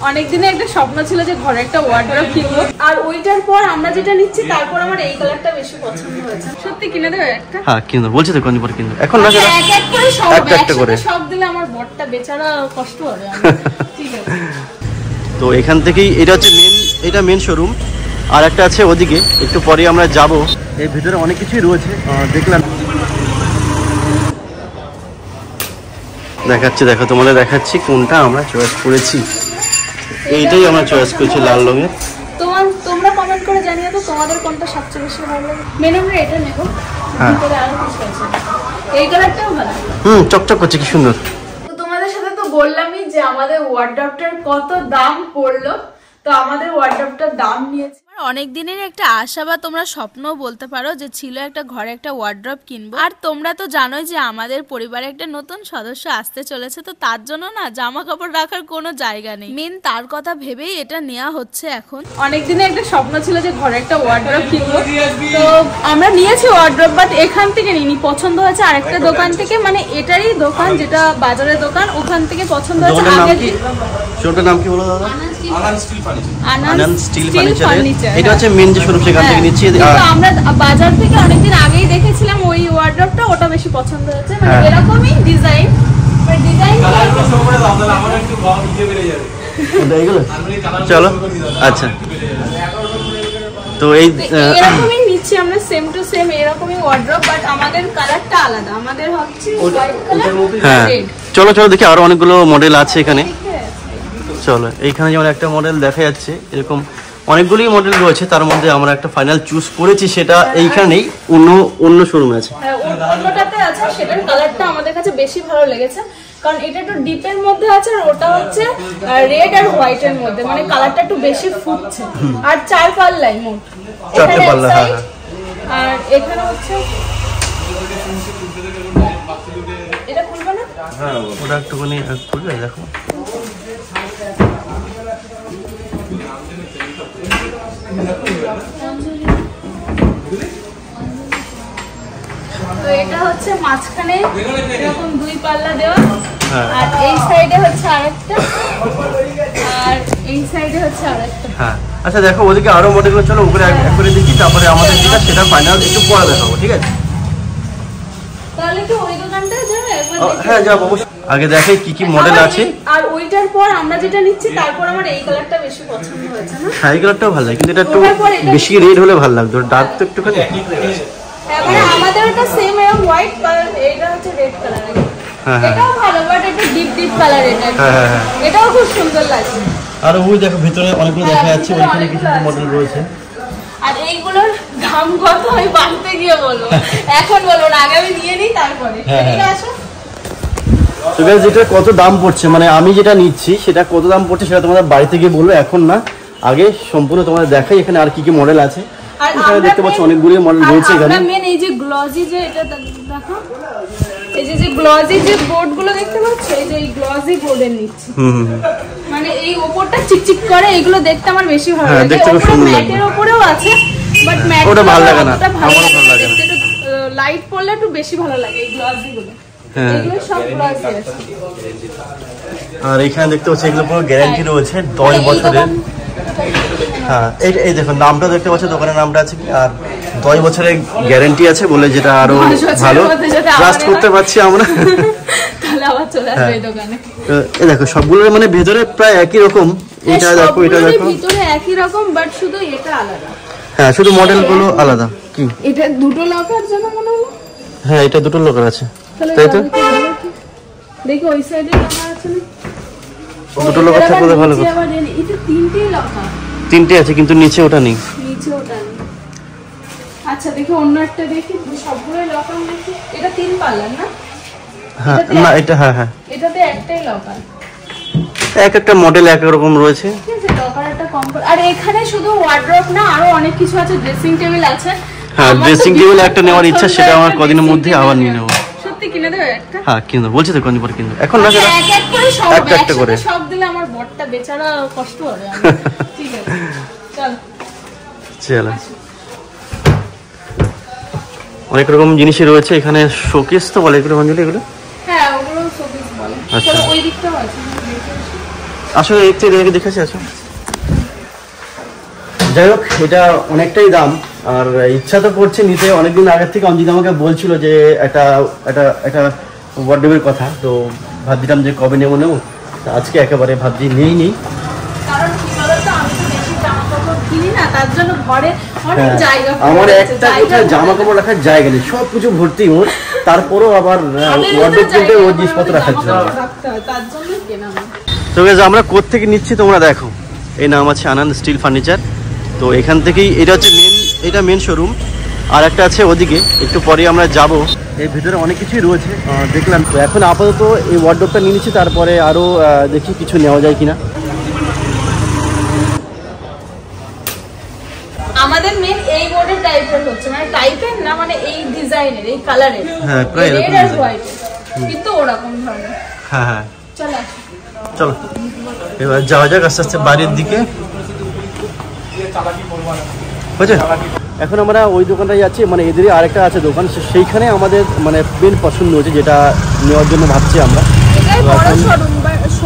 অনেক দিনে একটা স্বপ্ন ছিল যে ঘরে একটা ওয়ার্ডরোব কিনবো, আর ওইটার পর আমরা যেটা নিচ্ছি তারপর আমার এই কালারটা বেশি পছন্দ হয়েছে। সত্যি কিনে দেবে একটা? হ্যাঁ কিনবো, বলছি তো কোন পর কিনবো। এখন না এক এক করে সব একটা করে সব দিলে আমার বড়টা বেচারা কষ্ট হবে। ঠিক আছে, তো এখান থেকেই এটা হচ্ছে এটা মেন শোরুম, আর একটা আছে ওদিকে, একটু পরে আমরা যাব। এর ভিতরে অনেক কিছুই রয়েছে, দেখলাম দেখাচ্ছি, দেখো তোমাদের দেখাচ্ছি কোনটা আমরা চয়েস করেছি। এইটাই আমরা চয়েস করেছি, লাল রঙের। তোমরা কমেন্ট করে জানিয়ে তো তোমাদের কোনটা সবচেয়ে বেশি ভালো লাগে। মেন আমরা এটা নেব। হ্যাঁ, এই কালারটাও ভালো। চকচক করছে, কি সুন্দর। তো তোমাদের সাথে তো বললামই যে আমাদের ওয়ার্ডরোবটার কত দাম পড়লো। তো আমাদের ওয়ার্ডরোবটার দাম নিয়েছে অনেক দিনের একটা আশা, বা তোমরা স্বপ্নও বলতে পারো, যে ছিল একটা ঘরে একটা ওয়ার্ডরোব কিনবো। আর তোমরা তো জানোই যে আমাদের পরিবারে একটা নতুন সদস্য আসতে চলেছে, তো তার জন্য না জামা কাপড় রাখার কোনো জায়গা নেই। মেন তার কথা ভেবেই এটা নেওয়া হচ্ছে। এখন অনেক দিনে একটা স্বপ্ন ছিল যে ঘরে একটা ওয়ার্ডরোব কিনবো, তো আমরা নিয়েছি ওয়ার্ডরোব, বাট এখান থেকে নিইনি, পছন্দ হয়েছে আরেকটা দোকান থেকে, মানে এটারই দোকান যেটা বাজারের দোকান, ওখান থেকে পছন্দ হয়েছে। নাম কি বলো দাদা? আনন্দ স্টিল ফার্নিচার। এটা হচ্ছে মেন যে শোরুম, সেখান থেকে নিচ্ছি। আমরা বাজার থেকে অনেকদিন আগেই দেখেছিলাম ওই ওয়ার্ডরোবটা, ওটা বেশি পছন্দ হয়েছে। মানে এরকমই ডিজাইন, বাট ডিজাইন চলো। আচ্ছা, তো এরকমই নিচ্ছি আমরা, সেম টু সেম এরকমই ওয়ার্ডরোব, বাট আমাদের কালারটা আলাদা। আমাদের হচ্ছে হোয়াইট কালার। হ্যাঁ, চলো চলো দেখি, আরো অনেকগুলো মডেল আছে এখানে। চলো, এইখানে যেমন একটা মডেল দেখা যাচ্ছে, এরকম অনেকগুলোই মডেল রয়েছে, তার মধ্যে আমরা একটা ফাইনাল চুজ করেছি, সেটা এইখানেই, অন্য শোরুমে আছে। অন্যটাতে আছে, সেটার কালারটা আমাদের কাছে বেশি ভালো লেগেছে, কারণ এটা একটু ডিপের মধ্যে আছে, আর ওটা হচ্ছে রেড আর হোয়াইট এর মধ্যে, মানে কালারটা একটু বেশি ফুটছে। আর 4 পাল্লাই মোট, 4টে পাল্লা। হ্যাঁ, আর এখানে হচ্ছে এটা খুলবে না? হ্যাঁ, ওটা একটুখানি খুলবে, দেখো। তো এটা হচ্ছে মাঝখানে এরকম 2 পাল্লা দেওয়া, আর এই সাইডে হচ্ছে আরেকটা, আর এই সাইডে হচ্ছে আরেকটা। হ্যাঁ, আচ্ছা দেখো, ওদিকে আরো মডেলগুলো, চলো উপরে এক করে দেখি, তারপরে আমাদের যেটা সেটা ফাইনাল একটু পরে দেখাবো, ঠিক আছে? তাহলে কি ওই দোকানটায় যাবে একবার? হ্যাঁ, যাবো অবশ্যই। আগে দেখাই কি কি মডেল আছে, আর ওইটার পর আমরা যেটা নিচ্ছি তারপর আমার এই কালারটা বেশি পছন্দ হয়েছে। না, হ্যাঁ, এই কালারটাও ভালো লাগে, কিন্তু এটা একটু বেশি রেড হলে ভালো লাগতো, ডার্ক তো একটুখানি। মানে আমাদের ওটা সেম এরকম হোয়াইট কালার, এটা হচ্ছে রেড কালার। এটাও ভালো, বাট একটু ডিপ কালার। এটা এটাও খুব সুন্দর লাগছে। আর ওই দেখো ভিতরে অনেকগুলো দেখা যাচ্ছে, ওইখানে কিছু মডেল রয়েছে। আর এইগুলোর দাম কত আমি বাড়তে গিয়ে বলবো, এখন বলবো না, আগে আমি নিয়ে নিই তারপরে। ঠিক আছে, তো গাইস, যেটা কত দাম পড়ছে, মানে আমি যেটা নিচ্ছি সেটা কত দাম পড়ছে সেটা তোমাদের বাড়িতে গিয়ে বলবো, এখন না, আগে সম্পূর্ণ তোমাদের দেখাই এখানে আর কি কি মডেল আছে। এখানে দেখতে পাচ্ছ অনেকগুলো মডেল রয়েছে এখানে। মেন এই যে গ্লজি, যে এটা দেখো, এই যে গ্লজি যে বোর্ডগুলো দেখতে পাচ্ছ, এই যে এই গ্লজি বোর্ডের নিচ্ছে, মানে এই উপরটা চিকচিক করে, এগুলো দেখতে আমার বেশি ভালো লাগে। উপরে ম্যাটের উপরেও আছে, বাট ম্যাট ওটা ভালো লাগে না, আমার ভালো লাগে না। লাইট পড়লে একটু বেশি ভালো লাগে এই গ্লজি গুলো। এগুলো সব গ্লজি আছে। আর এখানে দেখতে পাচ্ছ এগুলো পুরো গ্যারান্টি রয়েছে 10 বছরের। হ্যাঁ, এই দেখো নামটা দেখতে পাচ্ছ, দোকানের নামটা আছে কি, আর 10 বছরের গ্যারান্টি আছে বলে, যেটা আরো ভালো ট্রাস্ট করতে পারছি আমরা। তাহলে আবার চলে আসবে এই দোকানে। এই দেখো সবগুলোর মানে ভেতরে প্রায় একই রকম, এটা দেখো, এটা দেখো, ভিতরে একই রকম, বাট শুধু এটা আলাদা। হ্যাঁ, শুধু মডেলগুলো আলাদা। কি এটা দুটো লকার জন্য মনে হলো? হ্যাঁ, এটা দুটো লকার আছে, তাই তো? দেখো ওই সাইডে লকার আছে না? দুটো লকার থাকলে ভালো কথা। এটা 3টে লকার। 3টে আছে, কিন্তু নিচে ওটা নেই। নিচে ওটা নেই। আচ্ছা, দেখো অন্য একটা দেখি, সবগুলো লকার দেখি। এটা 3 পাল্লা না? হ্যাঁ, না এটা, হ্যাঁ এটাতে একটাই লকার। একটা মডেল এক রকম রয়েছে। ঠিক আছে, লকার একটা কম। আর এখানে শুধু ওয়ার্ডরোব না, আরো অনেক কিছু আছে, ড্রেসিং টেবিল আছে। হ্যাঁ, ড্রেসিং টেবিল একটা নেওয়ার ইচ্ছা, সেটা আমার কদিনের মধ্যে আবার নিয়ে নেব। সত্যি কিনে দেবে একটা? হ্যাঁ, কিনবো, বলছি তো কোন পর কিনবো। এখন না, এক এক করে সব একটা করে সব দিলে আমার বড়টা বেচারা কষ্ট হবে। ঠিক আছে, চল। অনেক রকম জিনিসই রয়েছে এখানে, শোকেস তো বলে এগুলো, অঞ্জলি এগুলো? হ্যাঁ, ওগুলো শোকেস বলে। চলো ওই দিকটাও আছে। আসলে একটু দেখেছি আসো। যাই হোক, এটা অনেকটাই দাম, আর ইচ্ছা তো করছে নিতে। অনেকদিন আগের থেকে অঞ্জিত আমাকে বলছিল যে একটা ওয়ার্ডরোবের কথা, তো ভাবছিলাম যে কবে নেবো, আজকে একেবারে ভাবছি নেই। কারণ কি বলতো, আমি তো বেশি জামা কাপড় কিনি না, তার জন্য ঘরে অনেক জায়গা, আমার একটা জামা কাপড় রাখার জায়গা নেই, সবকিছু ভর্তি ওর। তারপরও আবার ওয়ার্ডরোব কিনতে ওর জিনিসপত্র রাখার জন্য, তার জন্য কেনা। তো আমরা কোত্থেকে নিচ্ছি তোমরা দেখো। এই নাম আছে আনন্দ স্টিল ফার্নিচার। তো এখান থেকেই, এটা হচ্ছে মেন শোরুম। আর একটা আছে ওদিকে, একটু পরে আমরা যাব। এর ভিতরে অনেক কিছুই রয়েছে দেখলাম। তো এখন আপাতত এই ওয়ার্ডরোবটা নিয়ে নিচ্ছি, তারপরে আরও দেখি কিছু নেওয়া যায় কিনা। আমাদের মেন এই বোর্ডের টাইপের হচ্ছে, মানে টাইপের না, মানে এই ডিজাইনের, এই কালারের, হ্যাঁ প্রায় রেড আর হোয়াইট, কিন্তু ওরকম ধরনের। হ্যাঁ চলো এবার যাওয়া যাক আস্তে আস্তে বাড়ির দিকে। বুঝছে, এখন আমরা ওই দোকানটায় যাচ্ছি, মানে এদেরই আরেকটা আছে দোকান, সেইখানে আমাদের মানে মেন পছন্দ হয়েছে, যেটা নেওয়ার জন্য ভাবছি আমরা।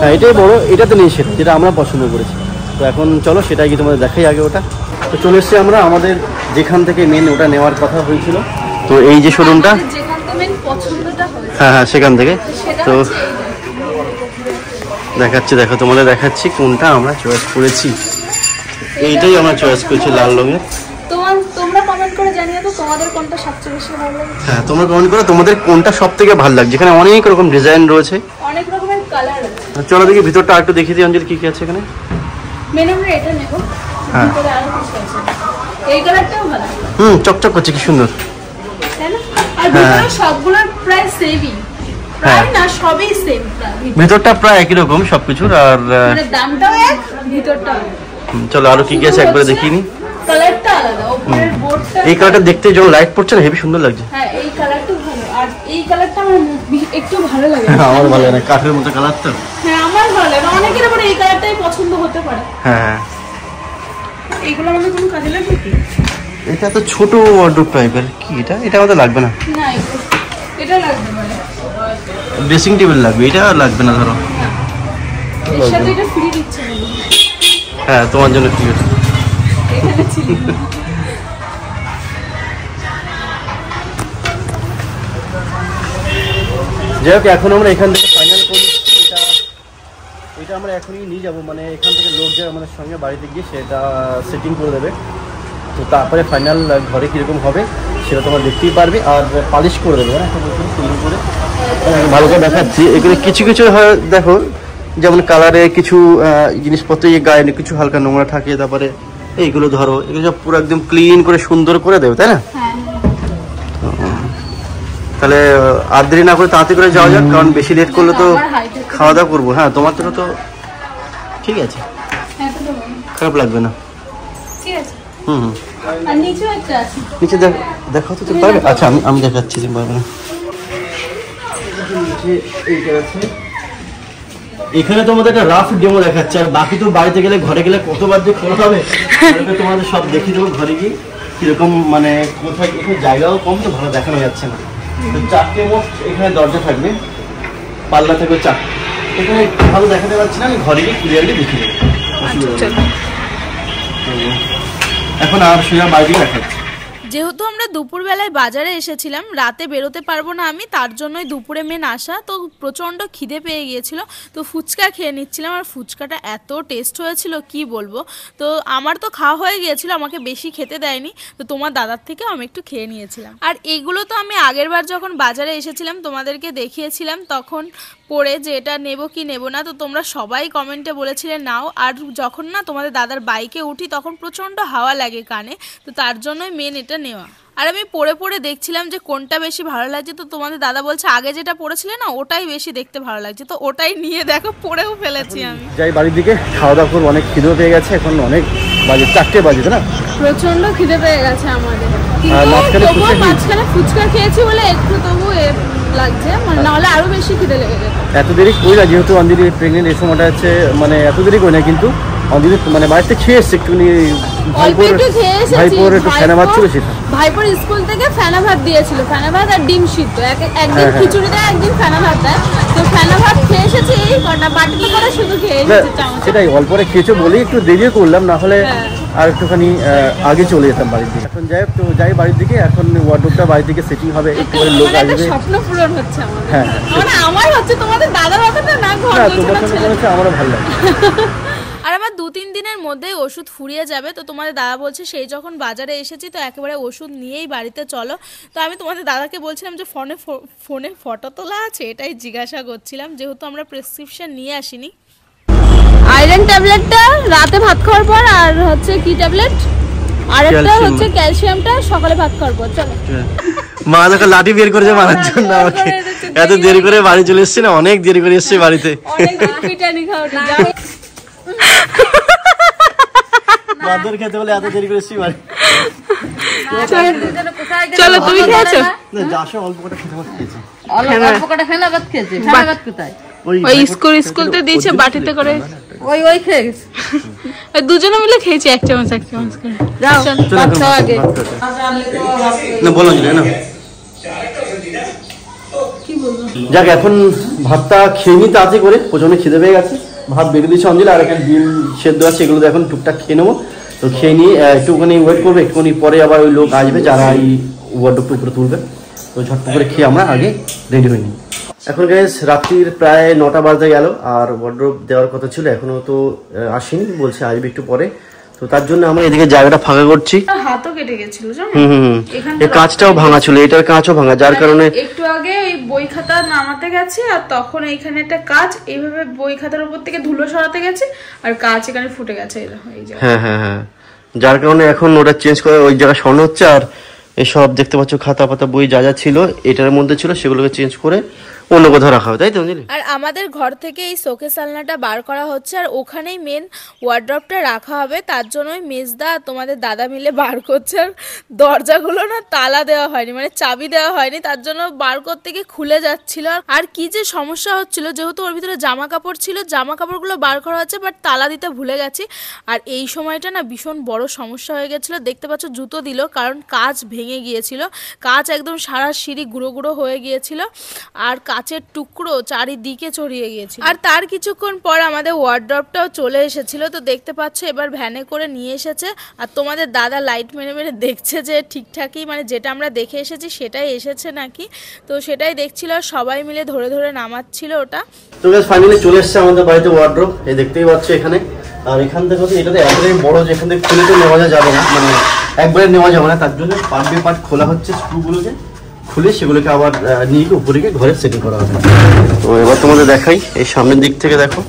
হ্যাঁ এটাই বড়, এটাতে নেই সেটা যেটা আমরা পছন্দ করেছি। তো এখন চলো সেটাই কি তোমাদের দেখাই আগে ওটা। তো চলে এসছি আমরা আমাদের যেখান থেকে মেন ওটা নেওয়ার কথা হয়েছিল। তো এই যে শোরুমটা, হ্যাঁ সেখান থেকে। তো দেখো তোমাদের দেখাচ্ছি কোনটা আমরা চয়েস করেছি। এইটাই আমরা চয়েস করেছি, লাল রঙের। তোমরা কমেন্ট করে জানিয়ে দাও তোমাদের কোনটা সবচেয়ে বেশি ভালো লাগে। হ্যাঁ তোমরা কমেন্ট করো তোমাদের কোনটা সবথেকে ভালো লাগছে। এখানে অনেক রকম ডিজাইন রয়েছে, অনেক রকমের কালার আছে। চলো দেখি ভিতরটা একটু দেখিয়ে দিই অঞ্জলি, কি কি আছে এখানে। মেন আমরা এটা নেব। হ্যাঁ ভিতরে আরো কিছু আছে, এই কালারটাও ভালো। চকচক করছে, কি সুন্দর, তাই না? আর ভিতরে সবগুলো প্রায় সেমই, প্রায় না সবই সেম, ভিতরটা প্রায় একই রকম সবকিছুর, আর মানে দামটাও এক, ভিতরটাও। চলো আরো কি কি আছে একবার দেখিয়ে নি। কালারটা আলাদা, উপরের বোর্ডটা, এই কালারটা দেখতে যখন লাইট পড়ছে না হেভি সুন্দর লাগছে। হ্যাঁ এই কালারটা ভালো, আর এই কালারটা আমার একটু ভালো লাগে। আমার ভালো লাগে না, কাঠের মতো কালার তো। হ্যাঁ আমার ভালো লাগে, অনেকের আবার এই কালারটাই পছন্দ হতে পারে। হ্যাঁ এইগুলো আমাদের কোনো কাজে লাগবে কি? এটা তো ছোট ওয়ার্ডরোব টাইপের, কি এটা আমাদের লাগবে না। না এটা লাগবে, মানে ড্রেসিং টেবিল লাগবে, এটা লাগবে না ধরো। এর সাথে এটা ফ্রি দিচ্ছে না। হ্যাঁ তোমার জন্য ফ্রি আছে এখানে ছিল। যাই হোক, এখন আমরা এখান থেকে ফাইনাল করি। এটা আমরা এখনই নিয়ে যাবো, মানে এখান থেকে লোক যায় আমাদের সঙ্গে, বাড়িতে গিয়ে সেটা সেটিং করে দেবে। তো তারপরে ফাইনাল ঘরে কীরকম হবে সেটা তোমরা দেখতেই পারবে, আর পালিশ করে দেবে না একটা সুন্দর করে, ভালো করে দেখাচ্ছি। এগুলো কিছু হয় দেখো, যেমন কালারে কিছু জিনিসপত্র গায়ে কিছু হালকা নোংরা থাকে, তারপরে এইগুলো ধরো এগুলো সব পুরো একদম ক্লিন করে সুন্দর করে দেবে, তাই না? তাহলে আর দেরি না করে তাড়াতাড়ি করে যাওয়া যাক, কারণ বেশি লেট করলে তো খাওয়া দাওয়া করবো। হ্যাঁ তোমার তো ঠিক আছে, খারাপ লাগবে না। নিচে দেখাও তো পারবে? আচ্ছা আমি দেখাচ্ছি, পারবে না। এখানে তোমাদের একটা রাফ ডেমো দেখাচ্ছে, আর বাকি তো বাড়িতে গেলে ঘরে গেলে কতবার যে খোলা হবে তোমাদের সব দেখিয়ে দেবো ঘরে গিয়ে কিরকম, মানে কোথায় এখানে জায়গাও কম, তো ভালো দেখানো যাচ্ছে না। তো 4টে মোট এখানে দরজা থাকবে, পাল্লা থাকবে 4। এখানে ভালো দেখাতে পারছি না, আমি ঘরে গিয়ে ক্লিয়ারলি দেখিয়ে দেবো। এখন আর সোজা বাইরে দেখাচ্ছি। যেহেতু আমরা দুপুরবেলায় বাজারে এসেছিলাম, রাতে বেরোতে পারবো না আমি, তার জন্যই দুপুরে মেন আসা। তো প্রচণ্ড খিদে পেয়ে গিয়েছিল, তো ফুচকা খেয়ে নিচ্ছিলাম, আর ফুচকাটা এত টেস্ট হয়েছিল কি বলবো। তো আমার তো খাওয়া হয়ে গিয়েছিল, আমাকে বেশি খেতে দেয়নি, তো তোমার দাদার থেকে আমি একটু খেয়ে নিয়েছিলাম। আর এগুলো তো আমি আগের বার যখন বাজারে এসেছিলাম তোমাদেরকে দেখিয়েছিলাম, তখন পরে যে এটা নেব কি নেব না, তো তোমরা সবাই কমেন্টে বলেছিলে নাও। আর যখন না তোমাদের দাদার বাইকে উঠি তখন প্রচণ্ড হাওয়া লাগে কানে, তো তার জন্যই মেন এটা নেওয়া। আর আমি পরে দেখছিলাম যে কোনটা বেশি ভালো লাগছে, তো তোমাদের দাদা বলছে আগে যেটা পড়েছিলে না ওটাই বেশি দেখতে ভালো লাগছে, তো ওটাই নিয়ে দেখো পরেও ফেলেছি আমি। যাই বাড়ির দিকে, খাওয়া দাওয়া করবো, অনেক খিদে পেয়ে গেছে, এখন অনেক বাজে 4টে বাজে, তাই না? প্রচন্ড খিদে পেয়ে গেছে আমাদের, মাঝখানে ফুচকা খেয়েছি বলে একটু তবু লাগছে, মানে নাহলে আরো বেশি খিদে লেগে যেত। এত দেরি করি না, যেহেতু অঞ্জলি প্রেগনেন্ট, এই সময়টা হচ্ছে মানে এত দেরি করি না, কিন্তু অঞ্জলি মানে বাড়িতে খেয়ে এসছে একটুখানি, অল্প একটু খেয়ে এসেছি। ভাইপোর একটু ফেনা ভাত ছিল সেটা। ভাইপোর স্কুল থেকে ফেনা ভাত দিয়েছিল, ফেনা ভাত আর ডিম সিদ্ধ, একদিন খিচুড়ি দেয় একদিন ফেনা ভাত দেয়। তো ফেনা ভাত খেয়ে এসেছি এই কটা, বাটিতে করে শুধু খেয়ে এসেছি চামচ। সেটাই অল্প করে খেয়েছো বলেই একটু দেরি করলাম, না হলে আর একটুখানি আগে চলে যেতাম বাড়ির দিকে। এখন যাই বাড়ির দিকে, এখন ওয়ার্ডরোবটা বাড়ির দিকে সেটিং হবে, একটু করে লোক আসবে। স্বপ্ন পূরণ হচ্ছে আমাদের। হ্যাঁ মানে আমার হচ্ছে, তোমাদের দাদার অতটা না, ঘর তোমার সঙ্গে হচ্ছে আমারও ভালো লাগে। আর আমার 2-3 দিনের মধ্যেই ওষুধ ফুরিয়ে যাবে। তো তোমাদের দাদা বলছে সেই যখন বাজারে এসেছি তো একেবারে ওষুধ নিয়েই বাড়িতে চলো। তো আমি তোমাদের দাদাকে বলছিলাম যে ফোনে ফটো তোলা আছে, এটাই জিজ্ঞাসা করছিলাম, যেহেতু আমরা প্রেসক্রিপশন নিয়ে আসিনি। আয়রন ট্যাবলেটটা রাতে ভাত খাওয়ার পর, আর হচ্ছে কি ট্যাবলেট, আরেকটা হচ্ছে ক্যালসিয়ামটা সকালে ভাত খাওয়ার পর। চলো। মা দেখো লাঠি বের করেছে মারার জন্য আমাকে, এত দেরি করে বাড়ি চলে এসেছি না, অনেক দেরি করে এসেছি বাড়িতে। অনেক পিটানি খাওয়া মাদুর খেতে বলে এত দেরি করে এসেছি বাড়ি। চলো, তুমি খেয়েছো? না যাসো অল্প কটা খেতে খেয়েছি। অল্প কটা ফেনা ভাত খেয়েছে। ফেনা ভাত কোথায়? ওই স্কুলতে দিয়েছে বাটিতে করে, ওই খেয়ে গেছে। দুজনে মিলে খেয়েছি এক চামচ করে। যাও ভাত খাওয়া আগে। না বলো না, যাক এখন ভাতটা খেয়ে নিই তাড়াতাড়ি করে, প্রচন্ড খিদে পেয়ে গেছে। ভাত বেড়ে দিয়েছে অঞ্জলি, আর এখানে ডিম সেদ্ধ আছে, এগুলো এখন টুকটাক খেয়ে নেবো। তো খেয়ে নিয়ে একটুখানি ওয়েট করবে, একটুখানি পরে আবার ওই লোক আসবে যারা এই ওয়ার্ডরোবটা উপরে তুলবে। তো ঝটপট করে খেয়ে আমরা আগে রেডি হয়ে নিই। এখন গাইস রাত্রির প্রায় 9টা বাজতে গেল, আর ওয়ার্ডরোব দেওয়ার কথা ছিল, এখনো তো আসেনি, বলছে আসবে একটু পরে। তো তার জন্য আমরা এদিকে জায়গাটা ফাঁকা করছি। হাতও কেটে গেছিল জানো, এই কাঁচটাও ভাঙা ছিল, এটার কাঁচও ভাঙা, যার কারণে একটু আগে ওই বই খাতা নামাতে গেছে, আর তখন এইখানে একটা কাঁচ এইভাবে বই খাতার উপর থেকে ধুলো সরাতে গেছে, আর কাঁচ এখানে ফুটে গেছে এই জায়গায়। হ্যাঁ, যার কারণে এখন ওটা চেঞ্জ করে ওই জায়গা সরানো হচ্ছে। আর এসব দেখতে পাচ্ছ খাতা পাতা বই যা যা ছিল এটার মধ্যে ছিল, সেগুলোকে চেঞ্জ করে অন্য কোথাও রাখা হবে, তাই তো? আর আমাদের ঘর থেকে এই শোকেস আলনাটা বার করা হচ্ছে, আর ওখানেই মেন ওয়ার্ড্রপটা রাখা হবে। তার জন্যই মেজদা তোমাদের দাদা মিলে বার করছে। আর দরজাগুলো না তালা দেওয়া হয়নি, মানে চাবি দেওয়া হয়নি, তার জন্য বার করতে গিয়ে খুলে যাচ্ছিল। আর কি যে সমস্যা হচ্ছিল, যেহেতু ওর ভিতরে জামা কাপড় ছিল, জামা কাপড়গুলো বার করা হচ্ছে বাট তালা দিতে ভুলে গেছি। আর এই সময়টা না ভীষণ বড় সমস্যা হয়ে গেছিলো। দেখতে পাচ্ছ জুতো দিল, কারণ কাঁচ ভেঙে গিয়েছিল, কাঁচ একদম সারা সিঁড়ি গুঁড়ো গুঁড়ো হয়ে গিয়েছিল, আর কাঁচের টুকরো চারিদিকে ছড়িয়ে গিয়েছিল। আর তার কিছুক্ষণ পর আমাদের ওয়ার্ড্রপটাও চলে এসেছিল। তো দেখতে পাচ্ছ এবার ভ্যানে করে নিয়ে এসেছে, আর তোমাদের দাদা লাইট মেরে মেরে দেখছে যে ঠিকঠাকই, মানে যেটা আমরা দেখে এসেছি সেটাই এসেছে নাকি। তো সেটাই দেখছিল, সবাই মিলে ধরে ধরে নামাচ্ছিল ওটা। তো গাইস ফাইনালি চলে এসেছে আমাদের বাড়িতে ওয়ার্ড্রপ, এই দেখতেই পাচ্ছ এখানে। আর এখান থেকে হচ্ছে এটাতে একেবারে বড়, যেখান থেকে খুলে তো নেওয়া যাবে না, মানে একবারে নেওয়া যাবে না, তার জন্য পার্ট বাই পার্ট খোলা হচ্ছে, স্ক্রুগুলোকে খুলে সেগুলোকে আবার নিয়ে উপরে গিয়ে ঘরে সেটিং করা হবে। তো এবার তোমাদের দেখাই, এই সামনের দিক থেকে দেখো।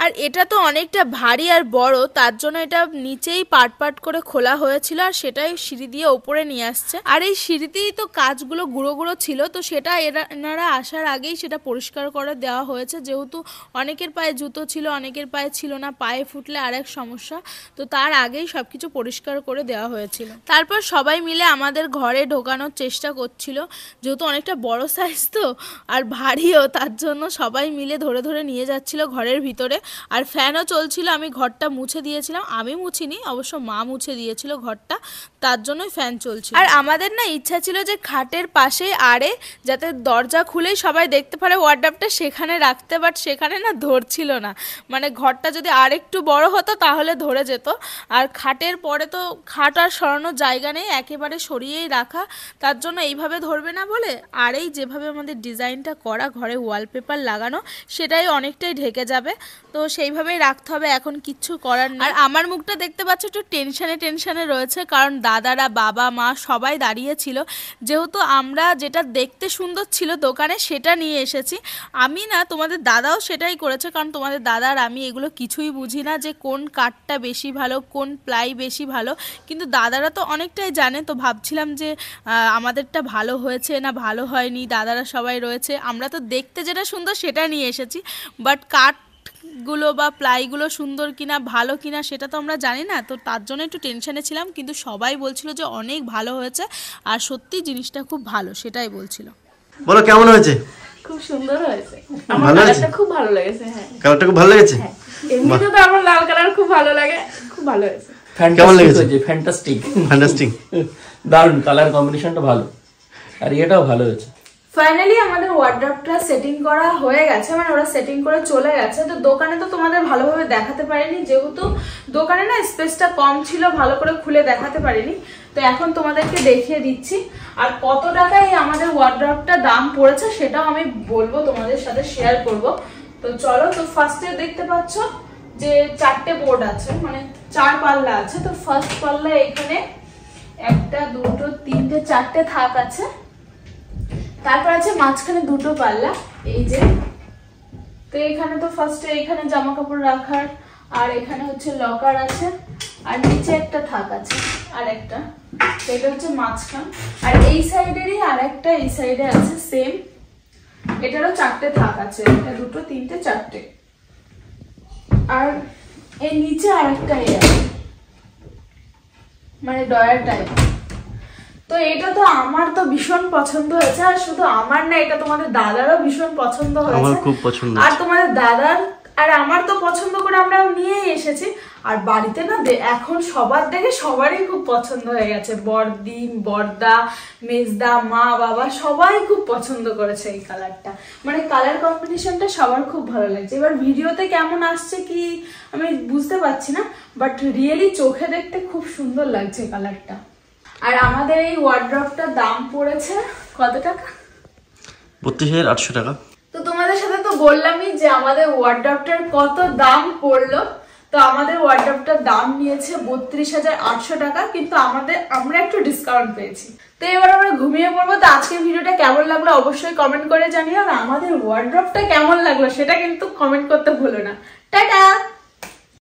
আর এটা তো অনেকটা ভারী আর বড়, তার জন্য এটা নিচেই পার্ট পার্ট করে খোলা হয়েছিল, আর সেটাই সিঁড়ি দিয়ে ওপরে নিয়ে আসছে। আর এই সিঁড়িতেই তো কাজগুলো গুঁড়ো গুঁড়ো ছিল, তো সেটা এনারা আসার আগেই সেটা পরিষ্কার করে দেওয়া হয়েছে। যেহেতু অনেকের পায়ে জুতো ছিল, অনেকের পায়ে ছিল না, পায়ে ফুটলে আরেক সমস্যা, তো তার আগেই সব কিছু পরিষ্কার করে দেওয়া হয়েছিল। তারপর সবাই মিলে আমাদের ঘরে ঢোকানোর চেষ্টা করছিল, যেহেতু অনেকটা বড় সাইজ তো আর ভারীও, তার জন্য সবাই মিলে ধরে ধরে নিয়ে যাচ্ছিল ঘরের ভিতরে। আর ফ্যানও চলছিল, আমি ঘরটা মুছে দিয়েছিলাম, আমি মুছিনি অবশ্য, মা মুছে দিয়েছিল ঘরটা, তার জন্যই ফ্যান চলছিল। আর আমাদের না ইচ্ছা ছিল যে খাটের পাশে আড়ে, যাতে দরজা খুলেই সবাই দেখতে পারে ওয়ার্ড্রপটা, সেখানে রাখতে, বাট সেখানে না ধরছিল না, মানে ঘরটা যদি আর একটু বড় হতো তাহলে ধরে যেত। আর খাটের পরে তো খাট আর সরানোর জায়গা নেই, একেবারে সরিয়েই রাখা, তার জন্য এইভাবে ধরবে না বলে আর এই যেভাবে আমাদের ডিজাইনটা করা, ঘরে ওয়ালপেপার লাগানো, সেটাই অনেকটাই ঢেকে যাবে, তো সেইভাবেই রাখতে হবে, এখন কিচ্ছু করার নেই। আর আমার মুখটা দেখতে পাচ্ছ একটু টেনশনে রয়েছে, কারণ দাদারা, বাবা, মা সবাই দাঁড়িয়ে ছিল, যেহেতু আমরা যেটা দেখতে সুন্দর ছিল দোকানে সেটা নিয়ে এসেছি। আমি না, তোমাদের দাদাও সেটাই করেছে, কারণ তোমাদের দাদা আর আমি এগুলো কিছুই বুঝি না যে কোন কাঠটা বেশি ভালো, কোন প্লাই বেশি ভালো, কিন্তু দাদারা তো অনেকটাই জানে। তো ভাবছিলাম যে আমাদেরটা ভালো হয়েছে না ভালো হয়নি, দাদারা সবাই রয়েছে, আমরা তো দেখতে যেটা সুন্দর সেটা নিয়ে এসেছি, বাট কাঠগুলো বা প্লাইগুলো সুন্দর কিনা ভালো কিনা সেটা তো আমরা জানি না, তো তার জন্য একটু টেনশনে ছিলাম। কিন্তু সবাই বলছিল যে অনেক ভালো হয়েছে, আর সত্যি জিনিসটা খুব ভালো, সেটাই বলছিল। বলো কেমন হয়েছে? খুব সুন্দর হয়েছে, ভালো হয়েছে, খুব ভালো লেগেছে। হ্যাঁ, কালারটা খুব ভালো লেগেছে। এমনিতে তো আমার লাল কালার খুব ভালো লাগে, খুব ভালো হয়েছে। কেমন লেগেছে? ফ্যান্টাস্টিক, ফ্যান্টাস্টিক, দারুণ কালার কম্বিনেশনটা ভালো, আর এটাও ভালো হয়েছে। ফাইনালি আমাদের ওয়ার্ড্রপটা সেটিং করা হয়ে গেছে, মানে ওরা সেটিং করে চলে গেছে। তো দোকানে তো তোমাদের ভালোভাবে দেখাতে পারিনি, যেহেতু দোকানে না স্পেসটা কম ছিল, ভালো করে খুলে দেখাতে পারিনি। তো এখন তোমাদেরকে দেখিয়ে দিচ্ছি। আর কত টাকায় আমাদের ওয়ার্ড্রপটা দাম পড়েছে সেটাও আমি বলবো, তোমাদের সাথে শেয়ার করব। তো চলো, তো ফার্স্টে দেখতে পাচ্ছ যে 4টে বোর্ড আছে, মানে 4 পাল্লা আছে। তো ফার্স্ট পাল্লা এখানে 1 2 3 4টে থাক আছে। তারপর আছে মাঝখানে 2টো পাল্লা, এই যে। তো এখানে তো ফার্স্টে এখানে জামা কাপড় রাখার, আর এখানে হচ্ছে লকার আছে, আর নিচে একটা থাক আছে আর একটা, এটা হচ্ছে মাঝখান। আর এই সাইডেরই আর একটা এই সাইডে আছে সেম, এটারও 4টে থাক আছে, 1 2 3 4টে। আর এই নিচে আর একটা আছে, মানে ডয়ার টাইপ। তো এটা তো আমার তো ভীষণ পছন্দ হয়েছে, আর শুধু আমার না, এটা তোমাদের দাদারও ভীষণ পছন্দ হয়েছে। আমার খুব পছন্দ, আর তোমাদের দাদার আর আমার তো পছন্দ করে আমরা নিয়ে এসেছি। আর বাড়িতে না এখন সবার দেখে সবারই খুব পছন্দ হয়ে গেছে, বড়দি বড়দা মেজদা মা বাবা সবাই খুব পছন্দ করেছে এই কালারটা, মানে কালার কম্বিনেশনটা সবার খুব ভালো লাগছে। এবার ভিডিওতে কেমন আসছে কি আমি বুঝতে পারছি না, বাট রিয়েলি চোখে দেখতে খুব সুন্দর লাগছে কালারটা। আর আমাদের এই ওয়ার্ড্রপটার দাম পড়েছে কত টাকা? 32,800 টাকা। তো তোমাদের সাথে তো বললামই যে আমাদের ওয়ার্ড্রপটার কত দাম পড়লো। তো আমাদের ওয়ার্ড্রপটার দাম নিয়েছে 32,800 টাকা, কিন্তু আমরা একটু ডিসকাউন্ট পেয়েছি। তো এবার আমরা ঘুমিয়ে পড়বো। তো আজকের ভিডিওটা কেমন লাগলো অবশ্যই কমেন্ট করে জানিও, আর আমাদের ওয়ার্ড্রপটা কেমন লাগলো সেটা কিন্তু কমেন্ট করতে ভুলো না। টাটা।